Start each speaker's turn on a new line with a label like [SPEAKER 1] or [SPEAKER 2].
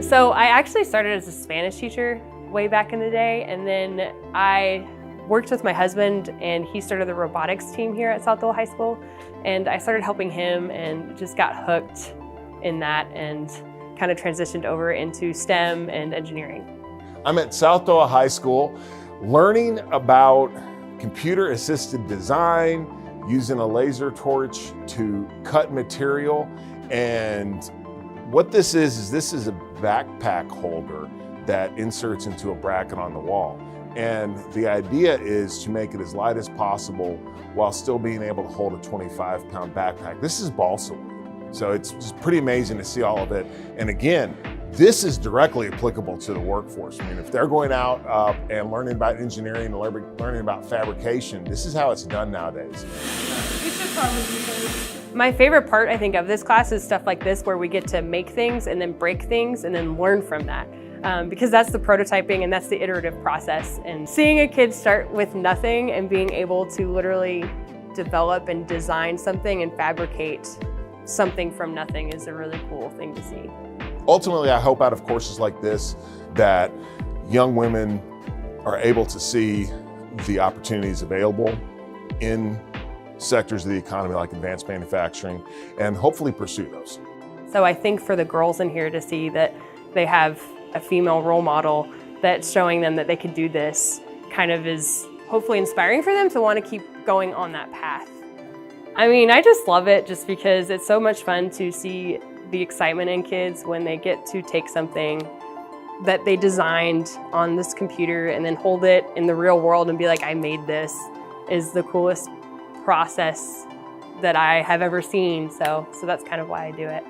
[SPEAKER 1] So I actually started as a Spanish teacher way back in the day, and then I worked with my husband and he started the robotics team here at South Doyle High School, and I started helping him and just got hooked in that and kind of transitioned over into STEM and engineering.
[SPEAKER 2] I'm at South Doyle High School learning about computer-assisted design, using a laser torch to cut material. And what this is a backpack holder that inserts into a bracket on the wall. And the idea is to make it as light as possible while still being able to hold a 25-pound backpack. This is balsa wood, so it's just pretty amazing to see all of it. And again, this is directly applicable to the workforce. I mean, if they're going out and learning about engineering and learning about fabrication, this is how it's done nowadays.
[SPEAKER 1] My favorite part, I think, of this class is stuff like this, where we get to make things and then break things and then learn from that. Because that's the prototyping and that's the iterative process. And seeing a kid start with nothing and being able to literally develop and design something and fabricate something from nothing is a really cool thing to see.
[SPEAKER 2] Ultimately, I hope out of courses like this that young women are able to see the opportunities available in sectors of the economy like advanced manufacturing and hopefully pursue those.
[SPEAKER 1] So I think for the girls in here to see that they have a female role model that's showing them that they can do this kind of is hopefully inspiring for them to want to keep going on that path. I mean, I just love it just because it's so much fun to see the excitement in kids when they get to take something that they designed on this computer and then hold it in the real world and be like, I made this, is the coolest process that I have ever seen. So that's kind of why I do it.